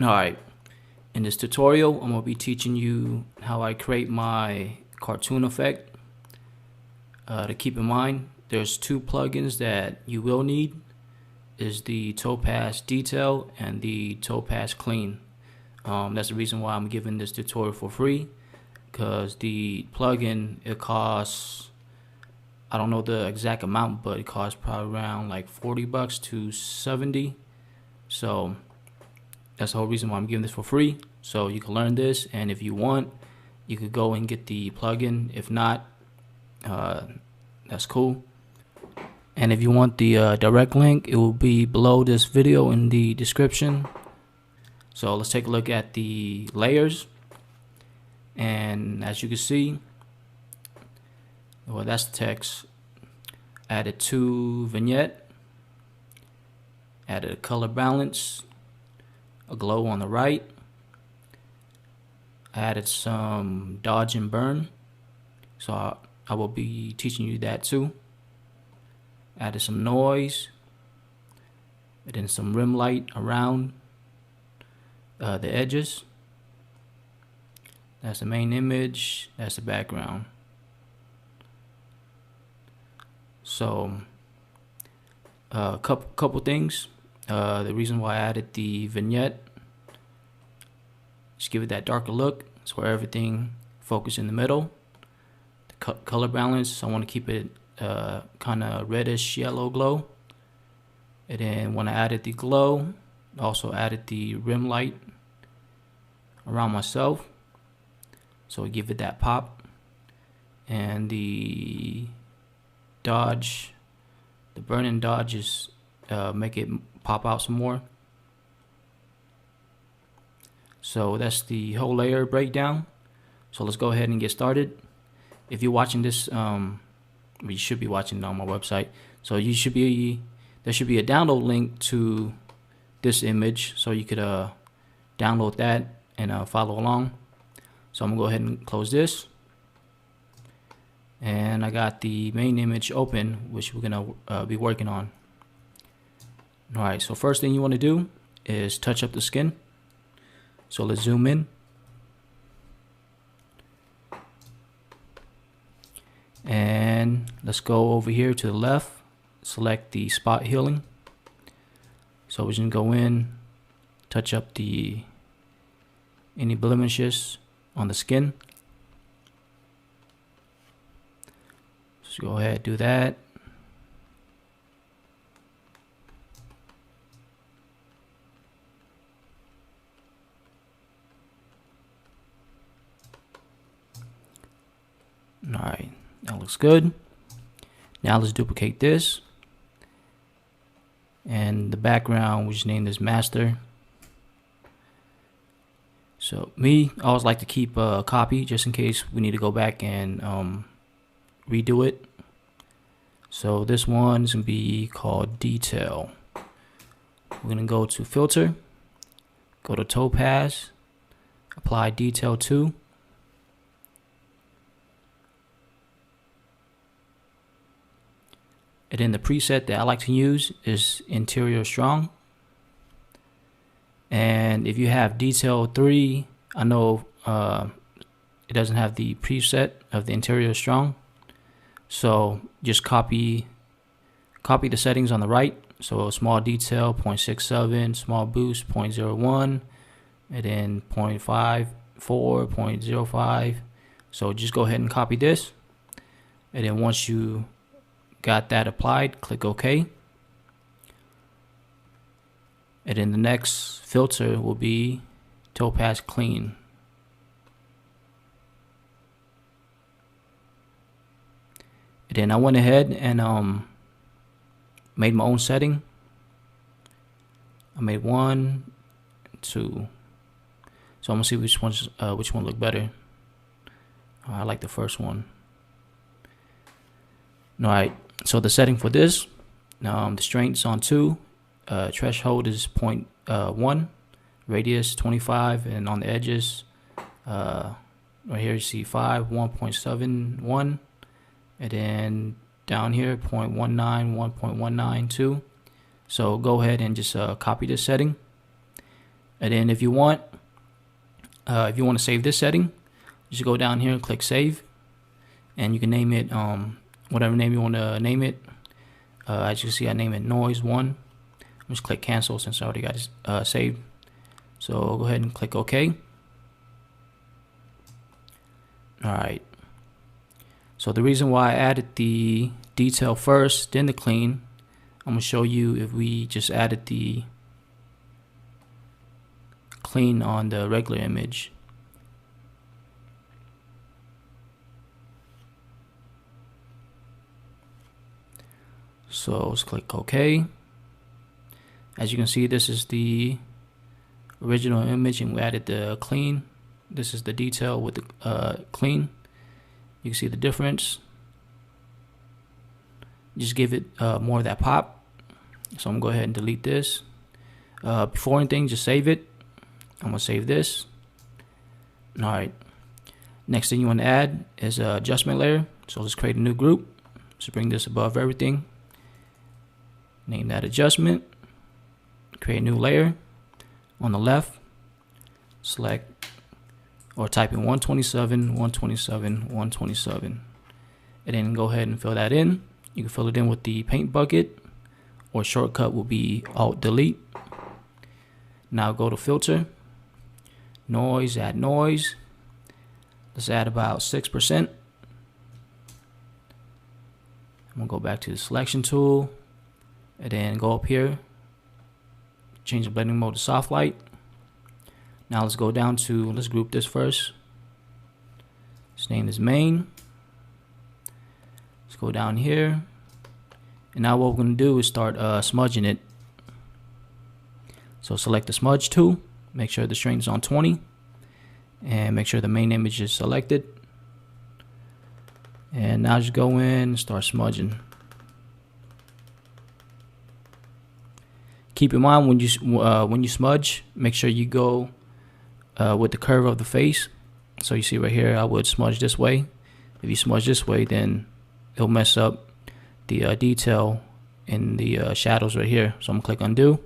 Alright, in this tutorial I'm going to be teaching you how I create my cartoon effect. To keep in mind, there's two plugins that you will need, is the Topaz Detail and the Topaz Clean. That's the reason why I'm giving this tutorial for free, because the plugin, it costs, I don't know the exact amount, but it costs probably around like $40 to $70. So that's the whole reason why I'm giving this for free, so you can learn this, and if you want, you could go and get the plugin. If not, that's cool. And if you want the direct link, it will be below this video in the description. So let's take a look at the layers, and as you can see, well, that's the text. Added 2 vignette, added a color balance, a glow on the right, added some dodge and burn, so I will be teaching you that too. Added some noise, and then some rim light around the edges. That's the main image, that's the background. So a couple things. The reason why I added the vignette, just give it that darker look, so where everything focus in the middle. The color balance, I want to keep it kind of reddish yellow glow. And then when I added the glow, I also added the rim light around myself, so give it that pop. And the dodge, the burn and dodge, is make it pop out some more. So that's the whole layer breakdown. So let's go ahead and get started. If you're watching this, you should be watching it on my website, so there should be a download link to this image, so you could download that and follow along. So I'm gonna go ahead and close this, and I got the main image open, which we're gonna be working on. Alright, so first thing you want to do is touch up the skin. So let's zoom in. And let's go over here to the left, select the spot healing. So we're just gonna go in, touch up any blemishes on the skin. Just go ahead, do that. Alright, that looks good. Now let's duplicate this, and the background, we just name this master. So I always like to keep a copy just in case we need to go back and redo it. So this one's gonna be called detail. We're gonna go to filter, go to Topaz, apply detail 2. And then the preset that I like to use is interior strong. And if you have detail 3, I know it doesn't have the preset of the interior strong. So just copy the settings on the right. So small detail 0.67, small boost 0.01, and then 0.54, 0.05. So just go ahead and copy this. And then once you got that applied, click OK. And then the next filter will be Topaz Clean. And then I went ahead and made my own setting. I made 1, 2. So I'm gonna see which one look better. I like the first one. Alright, so the setting for this, the strength's on 2, threshold is 0.1, radius 25, and on the edges, right here you see 5, 1.71, and then down here 0.19, 1.192. So go ahead and just copy this setting, And then if you want to save this setting, just go down here and click save, and you can name it whatever name you want to name it. As you can see, I name it noise 1. Just click cancel since I already got it saved. So go ahead and click OK. Alright. So the reason why I added the detail first, then the clean, I'm going to show you if we just added the clean on the regular image. So let's click OK. As you can see, this is the original image and we added the clean. This is the detail with the clean. You can see the difference. Just give it more of that pop. So I'm gonna go ahead and delete this. Before anything, just save it. I'm gonna save this. Alright. Next thing you want to add is an adjustment layer. So let's create a new group. Just bring this above everything. Name that adjustment. Create a new layer. On the left, select or type in 127, 127, 127. And then go ahead and fill that in. You can fill it in with the paint bucket, or shortcut will be Alt Delete. Now go to filter, noise, add noise. Let's add about 6%. I'm gonna go back to the selection tool and then go up here, change the blending mode to soft light. Now let's go down to, let's group this first. Let's name this main. Let's go down here. And now what we're going to do is start smudging it. So select the smudge tool. Make sure the strength is on 20. And make sure the main image is selected. And now just go in and start smudging. Keep in mind when you smudge, make sure you go with the curve of the face. So you see right here, I would smudge this way. If you smudge this way, then it'll mess up the detail in the shadows right here. So I'm gonna click undo.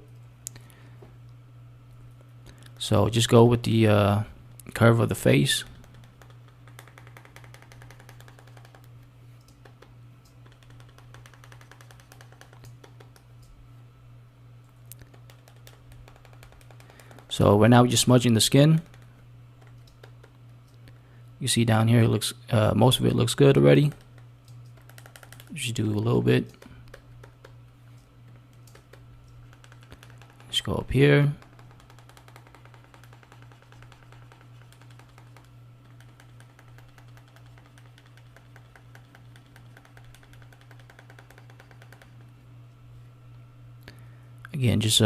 So just go with the curve of the face. So right now we're just smudging the skin. You see down here, it looks most of it looks good already. Just do a little bit. Let's go up here. Again, just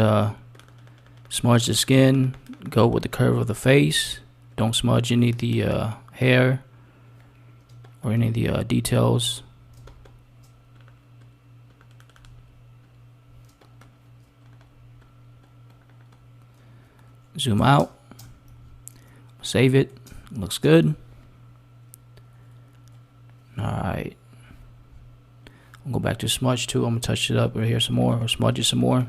smudge the skin, go with the curve of the face. Don't smudge any of the hair or any of the details. Zoom out, save it, looks good. Alright, I'll go back to smudge too. I'm gonna touch it up right here some more, or smudge it some more.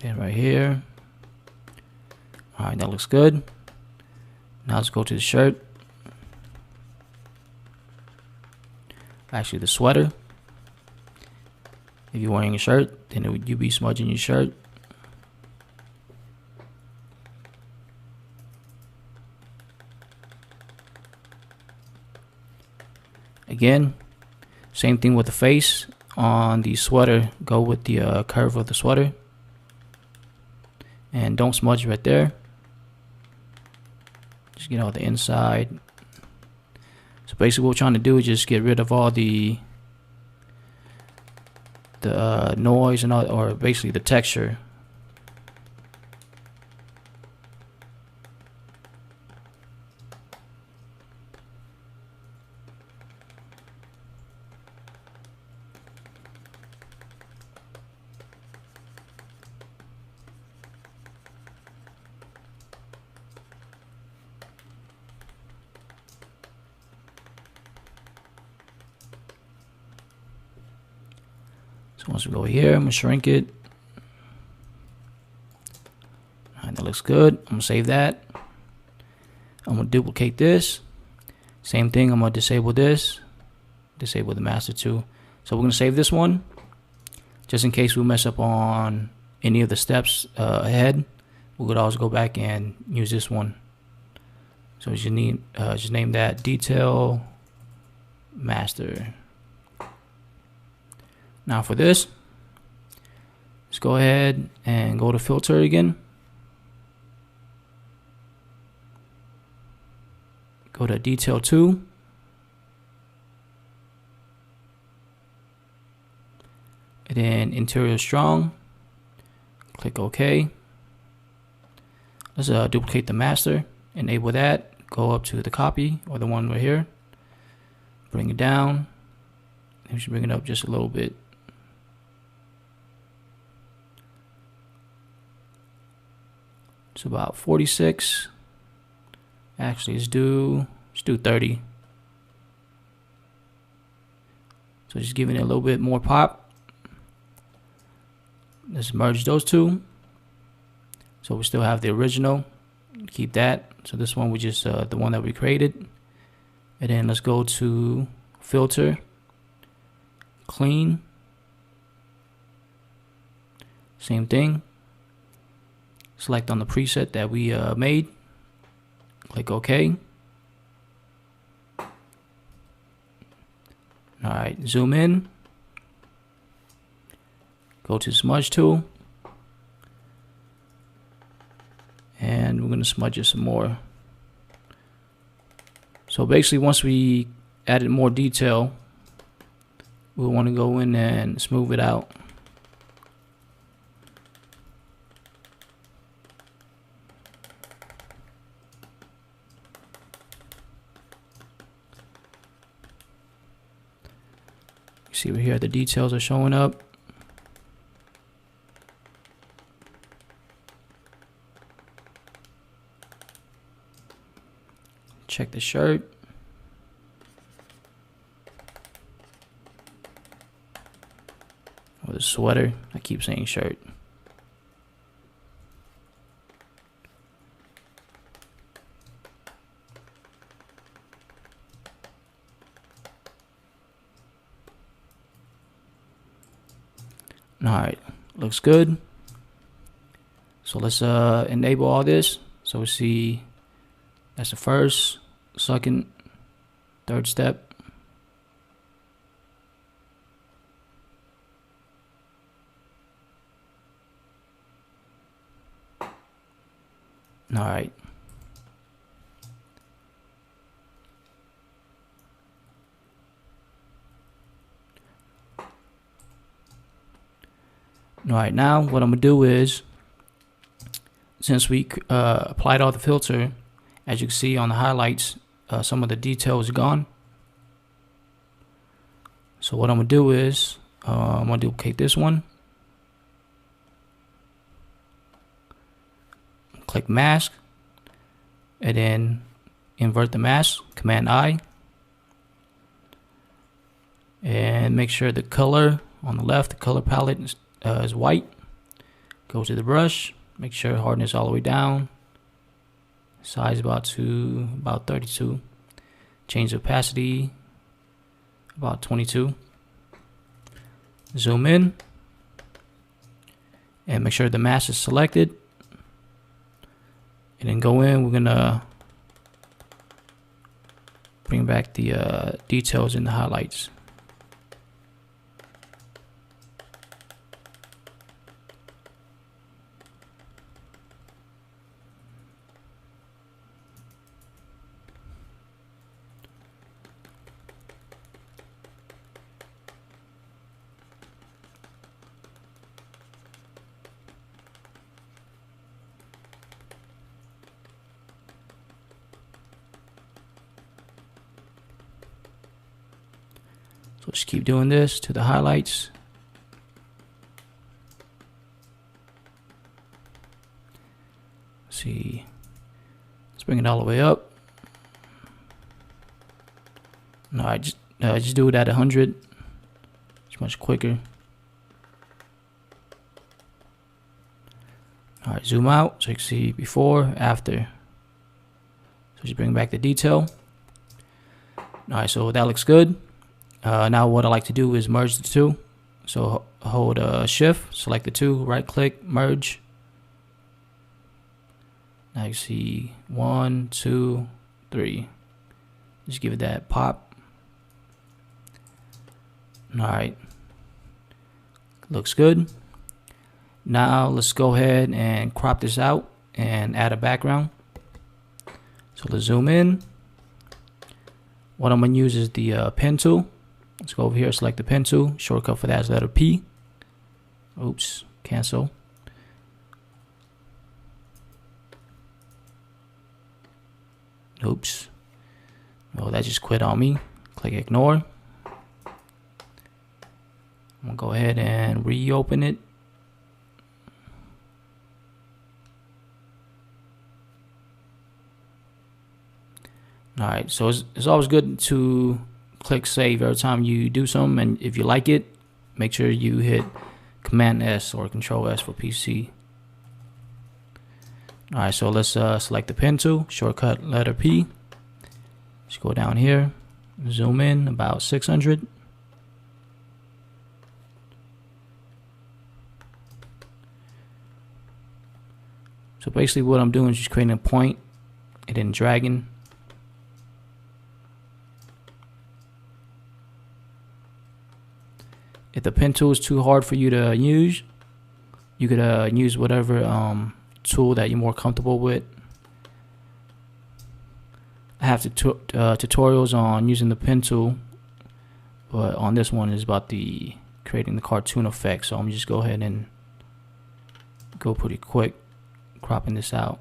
And right here. Alright, that looks good. Now let's go to the shirt. Actually, the sweater. If you're wearing a shirt, then you'd be smudging your shirt. Again, same thing with the face. On the sweater, go with the curve of the sweater. And don't smudge right there. Just get all the inside. So basically what we're trying to do is just get rid of all the noise and all, or basically the texture. So once we go here, I'm gonna shrink it. looks good. I'm gonna save that. I'm gonna duplicate this. Same thing, I'm gonna disable this. Disable the master too. So we're gonna save this one, just in case we mess up on any of the steps ahead. We could always go back and use this one. So you need just name that detail master. Now for this, let's go ahead and go to filter again. Go to detail 2. And then interior strong. Click OK. Let's duplicate the master. Enable that. Go up to the copy, or the one right here. Bring it down. We should bring it up just a little bit. It's about 46. Actually, let's do 30. So just giving it a little bit more pop. Let's merge those two. So we still have the original. Keep that. So this one we just the one that we created. And then let's go to filter, clean. Same thing. Select on the preset that we made. Click OK. Alright, zoom in. Go to smudge tool. And we're going to smudge it some more. So basically, once we added more detail, we'll want to go in and smooth it out. You see over here, the details are showing up. Check the shirt. Or the sweater. I keep saying shirt. Alright, looks good. So let's enable all this. So we see that's the first, second, third step. Alright. Alright, now what I'm going to do is, since we applied all the filter, as you can see on the highlights, some of the detail is gone. So what I'm going to do is, I'm going to duplicate this one. Click mask. And then invert the mask, Command I. And make sure the color on the left, the color palette is white. Go to the brush. Make sure hardness all the way down. Size about 32. Change the opacity about 22. Zoom in and make sure the mask is selected. And then go in. We're gonna bring back the details in the highlights. So just keep doing this to the highlights. Let's see. Let's bring it all the way up. No, I just do it at 100. It's much quicker. All right, zoom out so you can see before, after. So just bring back the detail. All right, so that looks good. Now what I like to do is merge the two. So hold shift, select the two, right click, merge. Now you see 1, 2, 3. Just give it that pop. All right, looks good. Now let's go ahead and crop this out and add a background. So let's zoom in. What I'm gonna use is the pen tool. Let's go over here, select the pen tool. Shortcut for that is letter P. Oops, cancel. Oops. Oh, that just quit on me. Click ignore. I'm gonna go ahead and reopen it. Alright, so it's always good to click save every time you do something, and if you like it, make sure you hit Command S or Control S for PC. Alright, so let's select the pen tool, shortcut letter P. Just go down here, zoom in about 600. So basically what I'm doing is just creating a point and then dragging. If the pen tool is too hard for you to use, you could use whatever tool that you're more comfortable with. I have tutorials on using the pen tool, but on this one is about the creating the cartoon effect. So I'm just go ahead and go pretty quick, cropping this out.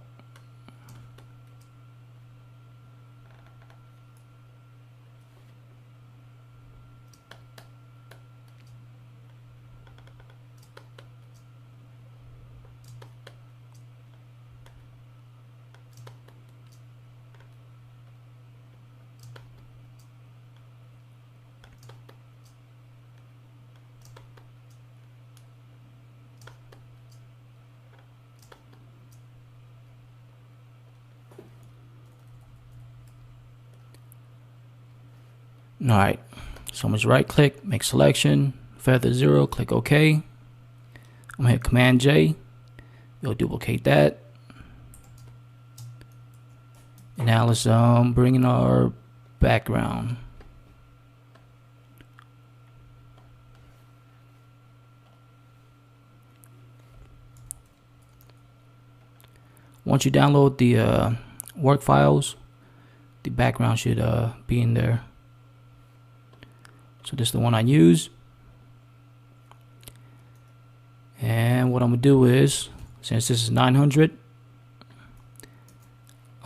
Alright, so I'm just right click, make selection, feather 0, click OK. I'm gonna hit Command J, you'll duplicate that. And now let's bring in our background. Once you download the work files, the background should be in there. So this is the one I use. And what I'm gonna do is, since this is 900,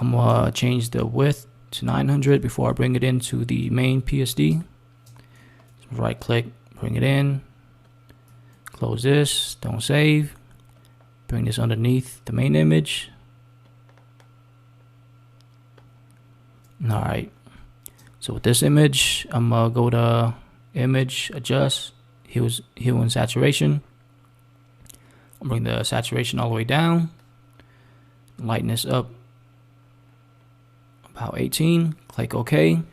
I'm gonna change the width to 900 before I bring it into the main PSD. So right click, bring it in, close this, don't save, bring this underneath the main image. Alright, so with this image, I'm gonna go to image, adjust, hue and saturation. I'll bring the saturation all the way down, lighten this up about 18, click OK. I'm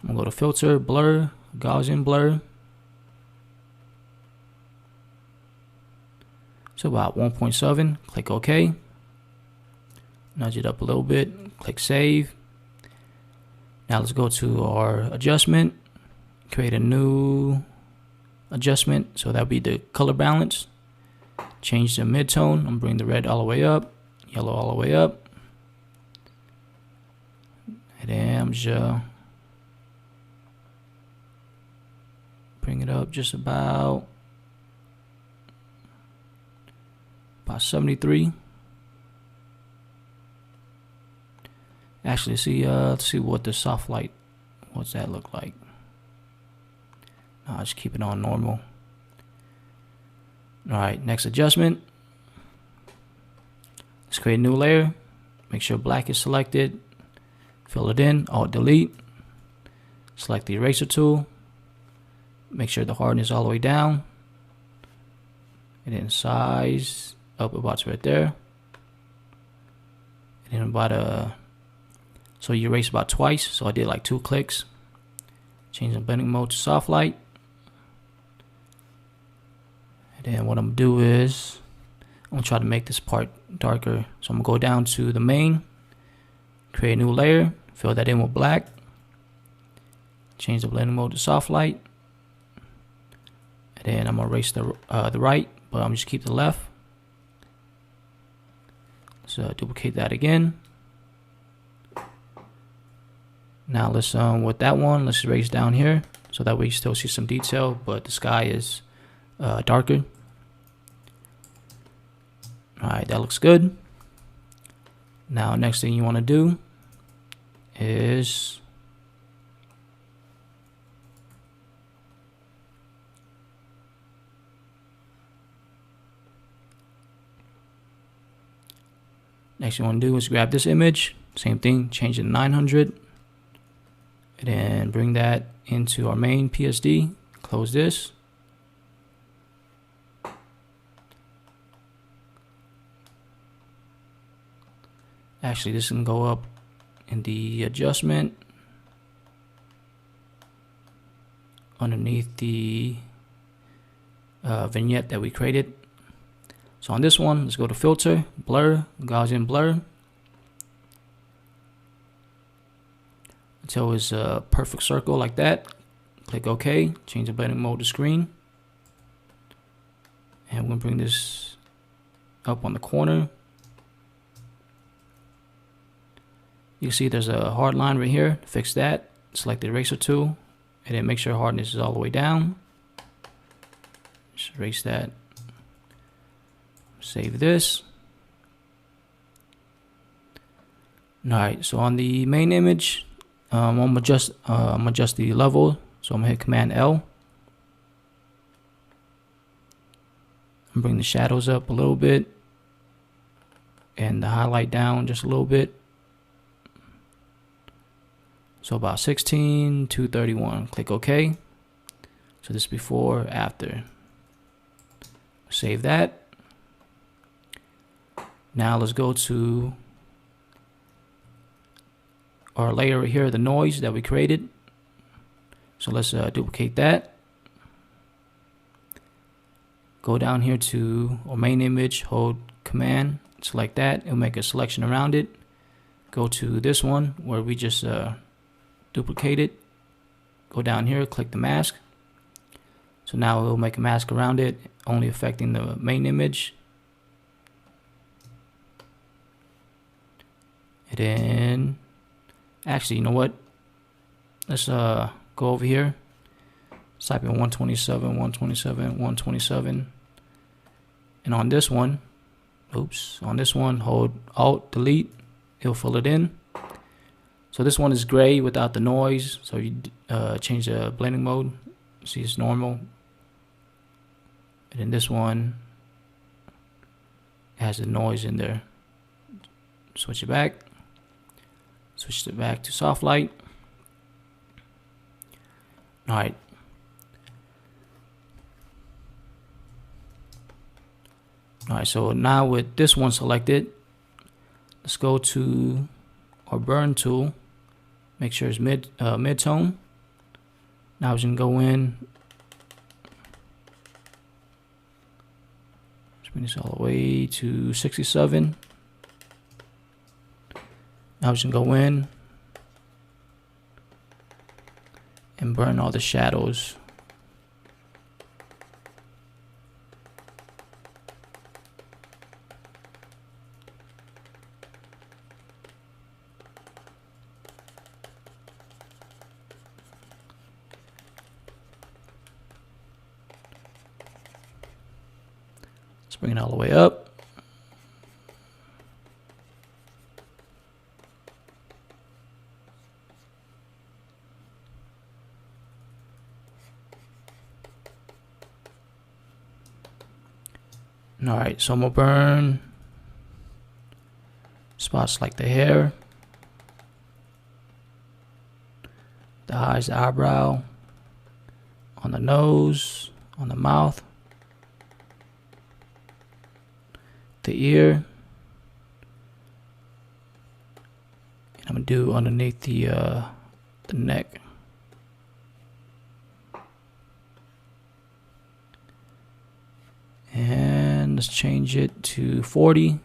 gonna go to filter, blur, Gaussian blur. So about 1.7, click OK. Nudge it up a little bit, click save. Now let's go to our adjustment, create a new adjustment. So that'll be the color balance. Change the mid-tone. I'm gonna bring the red all the way up, yellow all the way up. And then I'm just bring it up just about 73. Actually, let's see what the soft light, what's that look like? I'll just keep it on normal. Alright, next adjustment. Let's create a new layer. Make sure black is selected. Fill it in, Alt Delete. Select the eraser tool. Make sure the hardness is all the way down. And then size upper box right there. And then about so you erase about twice. So I did like 2 clicks. Change the blending mode to soft light. And then what I'm gonna do is I'm gonna try to make this part darker. So I'm gonna go down to the main, create a new layer, fill that in with black. Change the blending mode to soft light. And then I'm gonna erase the right, but I'm just keep the left. So duplicate that again. Now let's with that one, let's erase down here so that way you still see some detail, but the sky is darker. Alright, that looks good. Now next thing you want to do is grab this image, same thing, change it to 900, and then bring that into our main PSD, close this. Actually, this can go up in the adjustment underneath the vignette that we created. So on this one, let's go to filter, blur, Gaussian blur, until it's a perfect circle like that. Click OK, change the blending mode to screen, and we're gonna bring this up on the corner. You can see there's a hard line right here. Fix that. Select the eraser tool, and then make sure hardness is all the way down. Just erase that. Save this. Alright, so on the main image, I'm gonna adjust the level. So I'm gonna hit Command L. And bring the shadows up a little bit, and the highlight down just a little bit. So about 16 to 31. Click OK. So this is before, after. Save that. Now let's go to our layer right here, the noise that we created. So let's duplicate that. Go down here to our main image, hold Command, select that, it'll make a selection around it. Go to this one where we just duplicate it. Go down here, click the mask. So now it'll make a mask around it, only affecting the main image. And then, actually, you know what? Let's go over here. Let's type in 127, 127, 127. And on this one, hold Alt, Delete. It'll fill it in. So this one is gray without the noise. So you change the blending mode. See, it's normal. And then this one has the noise in there. Switch it back. Switch it back to soft light. Alright. Alright, so now with this one selected, let's go to our burn tool. Make sure it's mid-tone. Now we can go in. Let's bring this all the way to 67. Now we can go in and burn all the shadows. Let's bring it all the way up. Alright, so I'm gonna burn spots like the hair, the eyes, the eyebrow, on the nose, on the mouth, the ear. And I'm gonna do underneath the neck. And let's change it to 40.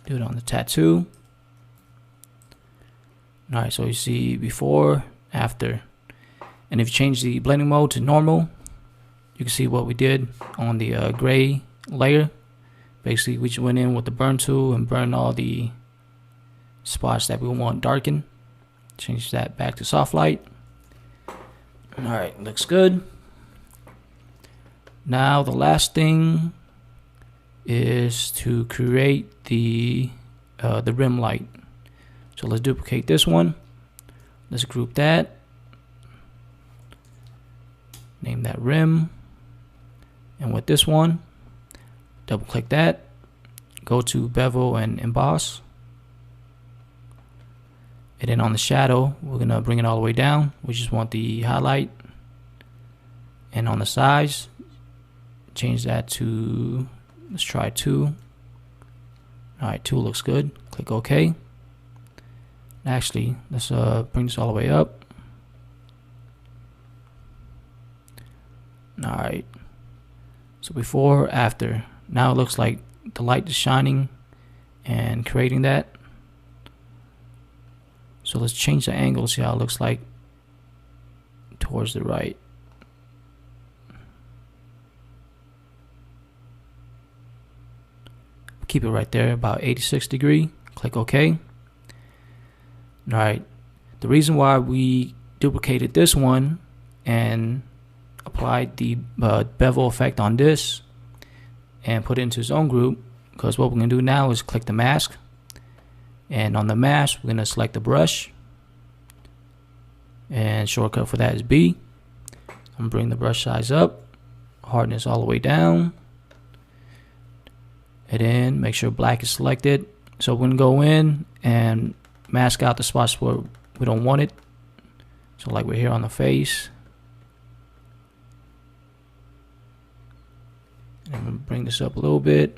Do it on the tattoo. Alright, so you see before, after. And if you change the blending mode to normal, you can see what we did on the gray layer. Basically, we just went in with the burn tool and burned all the spots that we want darkened. Change that back to soft light. Alright, looks good. Now the last thing is to create the rim light. So let's duplicate this one. Let's group that. Name that rim. And with this one, double click that. Go to bevel and emboss. And then on the shadow, we're gonna bring it all the way down. We just want the highlight. And on the size, change that to, let's try 2. Alright, 2 looks good. Click OK. Actually, let's bring this all the way up. Alright. So before, after. Now it looks like the light is shining and creating that. So let's change the angle, see how it looks like towards the right. Keep it right there, about 86 degree. Click OK. Alright, the reason why we duplicated this one and applied the bevel effect on this and put it into its own group, because what we're going to do now is click the mask, and on the mask we're going to select the brush, and shortcut for that is B. I'm going to bring the brush size up, hardness all the way down, and then make sure black is selected. So we're going to go in and mask out the spots where we don't want it. So like we're here on the face. And I'm going to bring this up a little bit.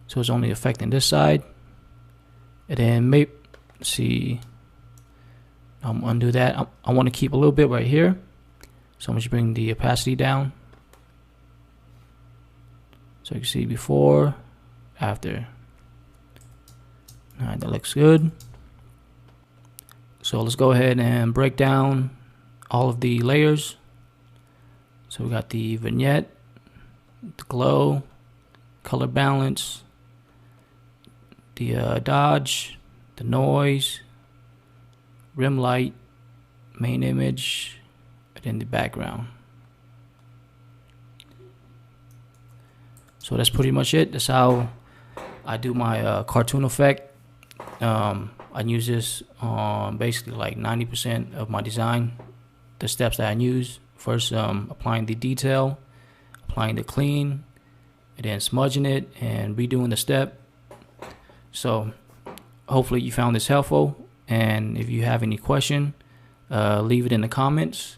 So it's only affecting this side. And then maybe, see, I'm going to undo that. I want to keep a little bit right here. So I'm going to bring the opacity down. So you can see before, after. Alright, that looks good. So let's go ahead and break down all of the layers. So we got the vignette, the glow, color balance, the dodge, the noise, rim light, main image, and then the background. So that's pretty much it. That's how I do my cartoon effect. I use this on basically like 90% of my design. The steps that I use: first applying the detail, applying the clean, and then smudging it and redoing the step. So hopefully you found this helpful, and if you have any question, leave it in the comments.